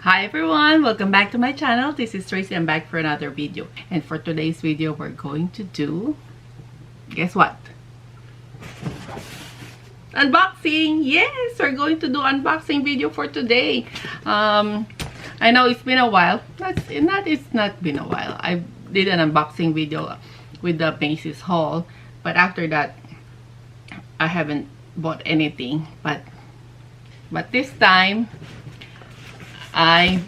Hi everyone, welcome back to my channel. This is Tracy. I'm back for another video, and for today's video we're going to do, guess what? Unboxing. Yes, we're going to do unboxing video for today. I know it's been a while. It's not been a while. I did an unboxing video with the Macy's haul, but after that I haven't bought anything, but this time I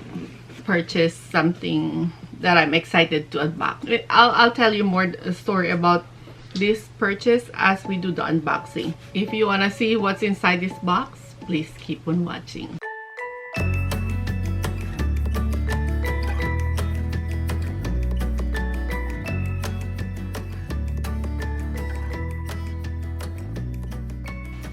purchased something that I'm excited to unbox. I'll tell you more story about this purchase as we do the unboxing. If you want to see what's inside this box, please keep on watching.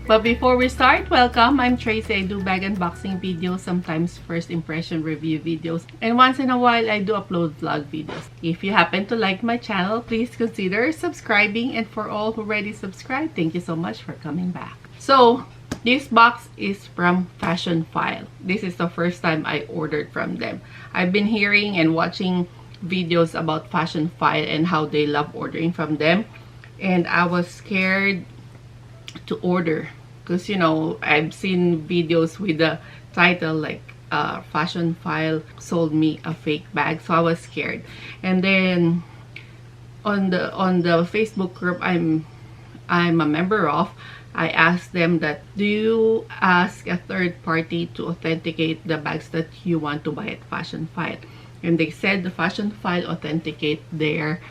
But before we start, welcome. I'm Tracy. I do bag unboxing videos, sometimes first impression review videos, and once in a while I do upload vlog videos. If you happen to like my channel, please consider subscribing, and for all who already subscribed, thank you so much for coming back. So this box is from Fashionfile. This is the first time I ordered from them. I've been hearing and watching videos about Fashionfile and how they love ordering from them, and I was scared to order because, you know, I've seen videos with the title like Fashionfile sold me a fake bag, so I was scared. And then on the Facebook group I'm a member of, I asked them that, do you ask a third party to authenticate the bags that you want to buy at Fashionfile? And they said the Fashionfile authenticate their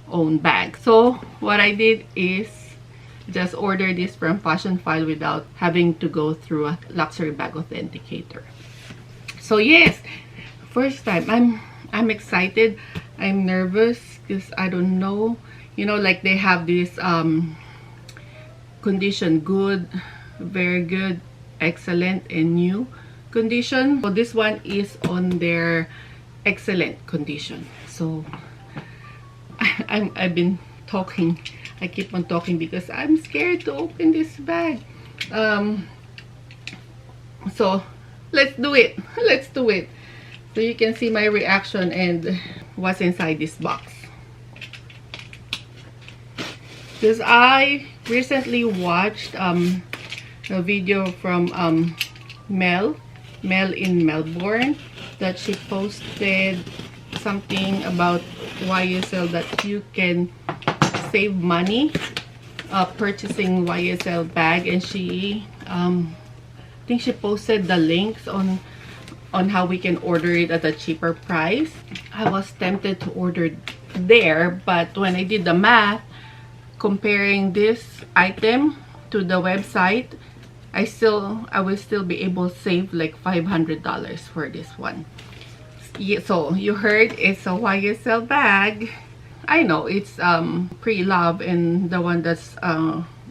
own bag. So what I did is just order this from Fashionfile without having to go through a luxury bag authenticator. So yes, first time. I'm excited. I'm nervous because I don't know, you know, like they have this condition: good, very good, excellent, and new condition. So this one is on their excellent condition. So I've been talking. I keep on talking because I'm scared to open this bag. So let's do it. Let's do it. So you can see my reaction and what's inside this box. Because I recently watched a video from Mel in Melbourne, that she posted something about YSL that you can save money purchasing YSL bag, and she I think she posted the links on how we can order it at a cheaper price. I was tempted to order there, but when I did the math comparing this item to the website, I will still be able to save like $500 for this one. Yeah, so you heard, it's a YSL bag. I know it's pre-love, and the one that's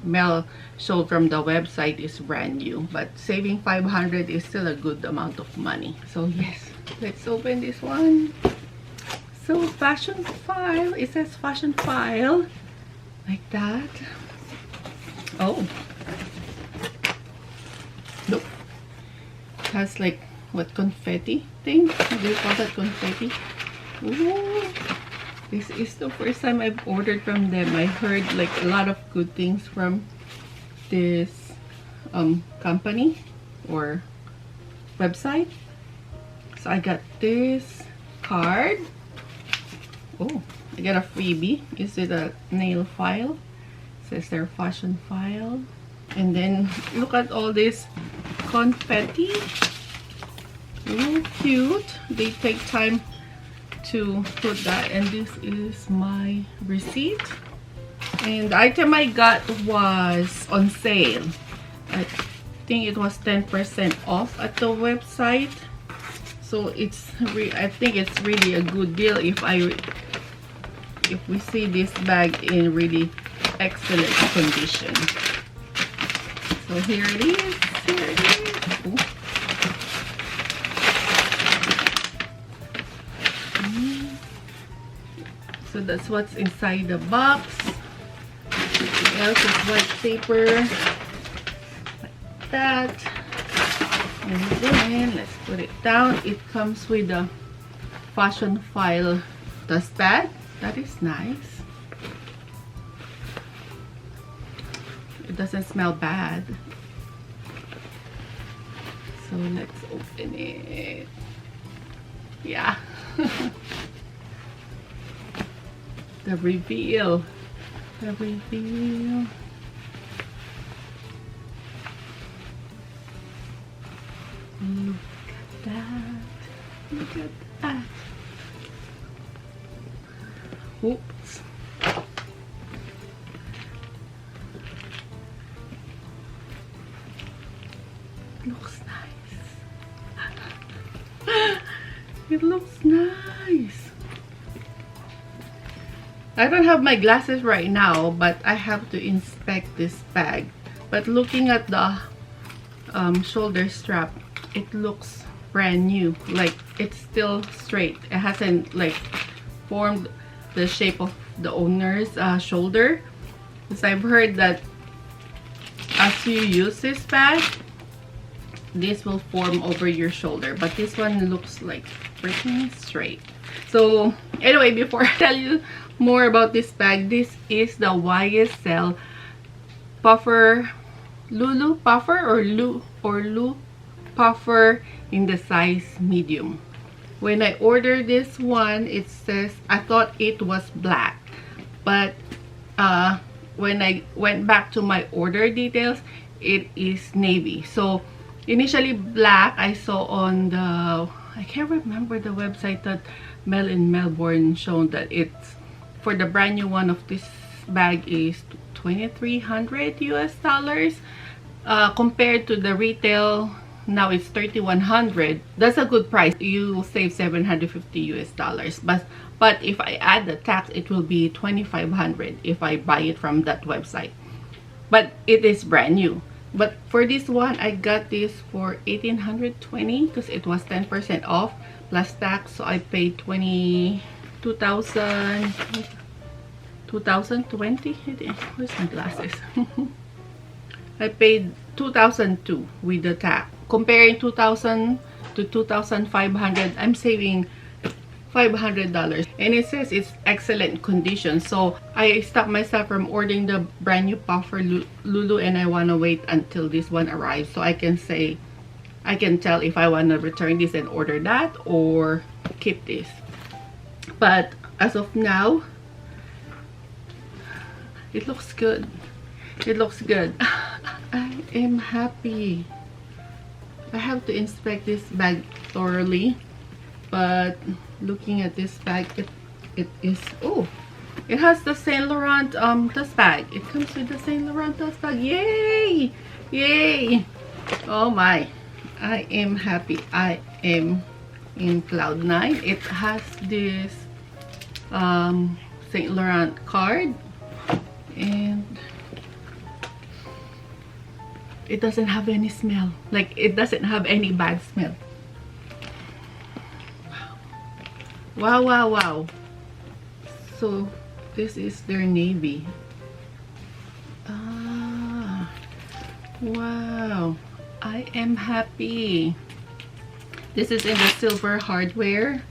Mel showed from the website is brand new, but saving $500 is still a good amount of money. So yes, let's open this one. So Fashionfile, it says Fashionfile like that. Oh, look, it has like what, confetti thing? Do you call that confetti? Ooh. This is the first time I've ordered from them. I heard like a lot of good things from this company or website. So I got this card. Oh, I got a freebie. Is it a nail file? It says they're Fashionfile. And then look at all this confetti. Oh, cute. They take time to put that. And this is my receipt, and the item I got was on sale. I think it was 10% off at the website, so I think it's really a good deal if we see this bag in really excellent condition. So here it is. Ooh. So that's what's inside the box. Everything else is white paper like that. And then let's put it down. It comes with a Fashionfile dust bag. That is nice. It doesn't smell bad. So let's open it. Yeah. The reveal. The reveal. Look at that. Look at that. Oops. Looks nice. It looks nice. I don't have my glasses right now, but I have to inspect this bag. But looking at the shoulder strap, it looks brand new. Like it's still straight. It hasn't like formed the shape of the owner's shoulder. Because I've heard that as you use this bag, this will form over your shoulder, but this one looks like freaking straight. So anyway, before I tell you more about this bag, this is the YSL puffer, Lulu puffer, or Lu puffer in the size medium. When I ordered this one, it says, I thought it was black, but when I went back to my order details, it is navy. So initially black, I saw on the, I can't remember the website that Mel in Melbourne showed that it's, for the brand new one of this bag is $2,300 US, compared to the retail now it's $3,100. That's a good price. You save $750 US, but if I add the tax, it will be $2,500 if I buy it from that website. But it is brand new. But for this one, I got this for $1,820 because it was 10% off plus tax. So I paid $20,000. Where's my glasses? I paid $2,002 with the tax. Comparing $2,000 to $2,500, I'm saving $500. And it says it's excellent condition. So I stopped myself from ordering the brand new puffer Lulu, and I want to wait until this one arrives so I can say, I can tell if I want to return this and order that or keep this. But as of now, it looks good. It looks good. I am happy. I have to inspect this bag thoroughly, but looking at this bag, it is, oh, it has the Saint Laurent dust bag. It comes with the Saint Laurent dust bag. Yay! Yay! Oh my, I am happy. I am in cloud 9. It has this Saint Laurent card, and it doesn't have any smell. Like, it doesn't have any bad smell. Wow, wow, wow. So this is their navy. Ah, wow. I am happy. This is in the silver hardware.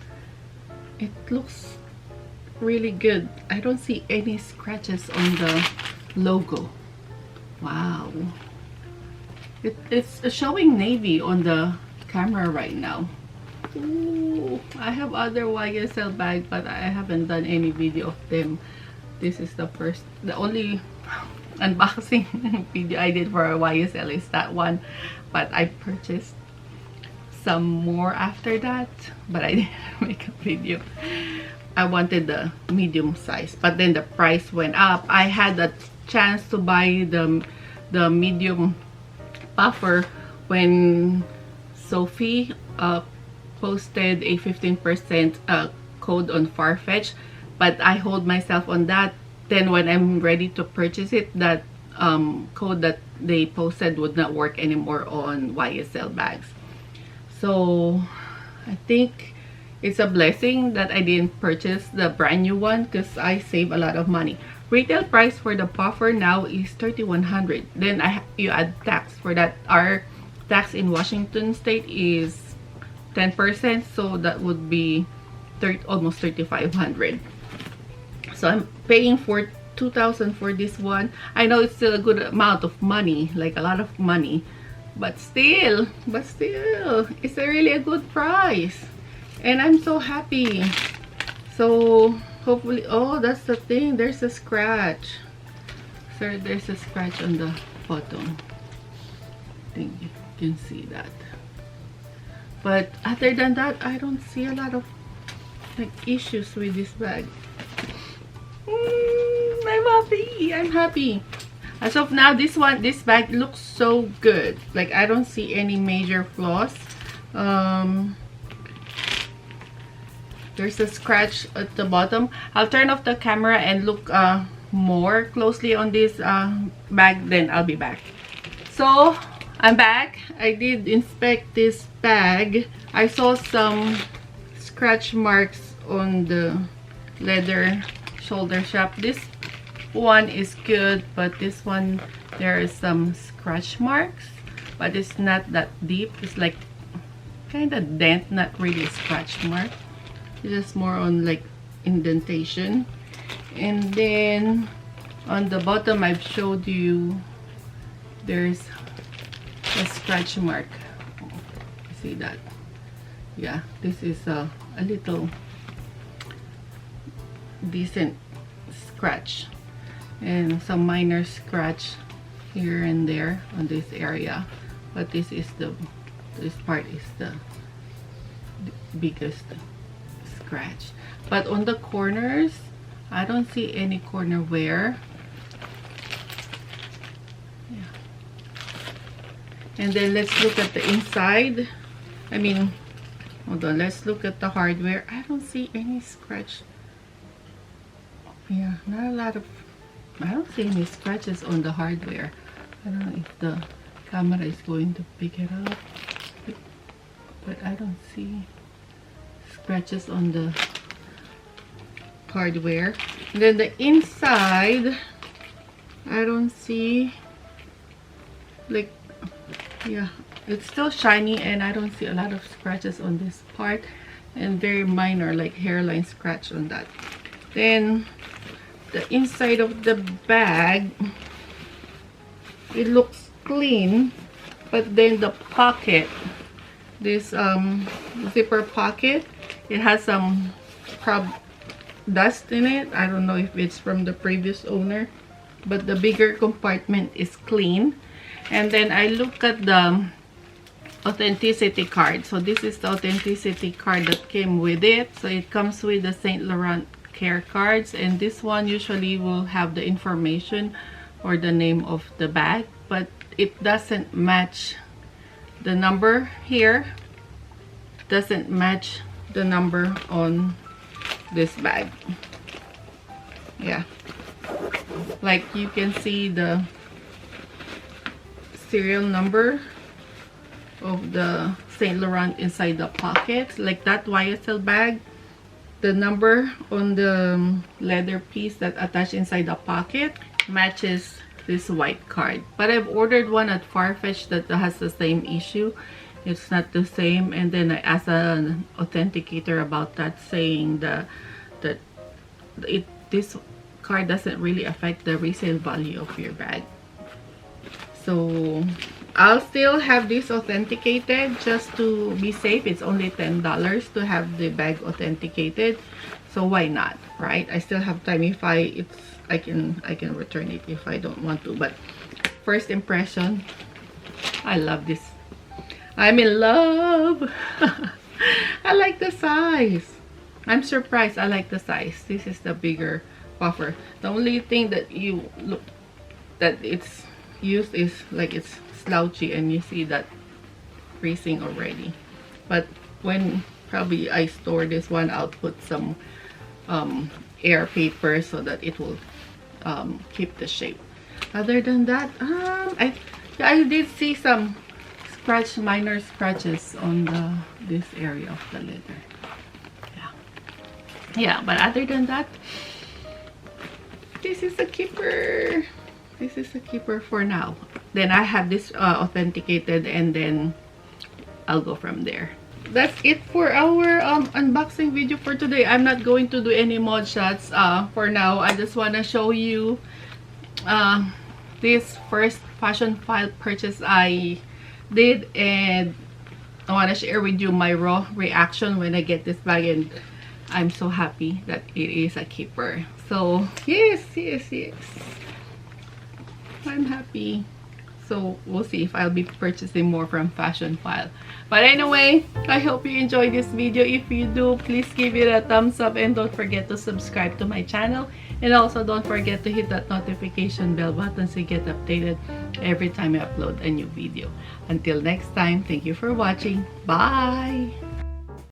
It looks really good. I don't see any scratches on the logo. Wow. It's showing navy on the camera right now. Ooh, I have other YSL bags, but I haven't done any video of them. This is the only unboxing video I did for a YSL is that one, but I purchased some more after that, but I didn't make a video. I wanted the medium size, but then the price went up. I had a chance to buy the medium puffer when Sophie posted a 15% code on Farfetch, but I hold myself on that. Then when I'm ready to purchase it, that code that they posted would not work anymore on YSL bags. So I think it's a blessing that I didn't purchase the brand new one because I save a lot of money. Retail price for the puffer now is $3,100. Then you add tax for that. Our tax in Washington state is 10%, so that would be almost 3,500. So I'm paying for 2,000 for this one. I know it's still a good amount of money, like a lot of money, but still, it's really a good price, and I'm so happy. So hopefully, oh, that's the thing, there's a scratch. So there's a scratch on the bottom. I think you can see that. But other than that, I don't see a lot of like issues with this bag. I'm happy. As of now, this bag looks so good. Like, I don't see any major flaws. There's a scratch at the bottom. I'll turn off the camera and look more closely on this bag, then I'll be back. So I'm back. I did inspect this bag. I saw some scratch marks on the leather shoulder strap. This one is good, but this one, there is some scratch marks, but it's not that deep. It's like kind of dent, not really a scratch mark. It's just more on like indentation. And then on the bottom, I've showed you there's a scratch mark. See that? Yeah, this is a little decent scratch, and some minor scratch here and there on this area, but this part is the biggest scratch. But on the corners, I don't see any corner wear. Yeah. And then let's look at the inside. I mean, hold on, let's look at the hardware. I don't see any scratch. Yeah, not a lot of, I don't see any scratches on the hardware. I don't know if the camera is going to pick it up, but I don't see scratches on the hardware. And then the inside, I don't see, like, yeah, it's still shiny, and I don't see a lot of scratches on this part, and very minor like hairline scratch on that. Then the inside of the bag, it looks clean, but then the pocket, this zipper pocket, it has some dust in it. I don't know if it's from the previous owner, but the bigger compartment is clean. And then I look at the authenticity card. So this is the authenticity card that came with it. So it comes with the Saint Laurent care cards, and this one usually will have the information or the name of the bag, but it doesn't match the number here. Doesn't match the number on this bag. Yeah, like you can see the serial number of the Saint Laurent inside the pocket, like that YSL bag. The number on the leather piece that attached inside the pocket matches this white card. But I've ordered one at Farfetch that has the same issue. It's not the same. And then I asked an authenticator about that, saying that this card doesn't really affect the resale value of your bag. So I'll still have this authenticated just to be safe. It's only $10 to have the bag authenticated, so why not, right? I still have time. If I can return it if I don't want to. But first impression, I love this. I'm in love. I like the size. I'm surprised. I like the size. This is the bigger puffer. The only thing that you look that it's used is like it's slouchy, and you see that creasing already. But when probably I store this one, I'll put some air paper so that it will keep the shape. Other than that, I did see some minor scratches on this area of the leather. Yeah, but other than that, this is a keeper. This is a keeper for now. Then I have this authenticated, and then I'll go from there. That's it for our unboxing video for today. I'm not going to do any mod shots for now. I just want to show you this first Fashionfile purchase I did, and I want to share with you my raw reaction when I get this bag, and I'm so happy that it is a keeper. So yes, I'm happy. So we'll see if I'll be purchasing more from Fashionfile. But anyway, I hope you enjoyed this video. If you do, please give it a thumbs up, and don't forget to subscribe to my channel. And also don't forget to hit that notification bell button so you get updated every time I upload a new video. Until next time, thank you for watching. Bye!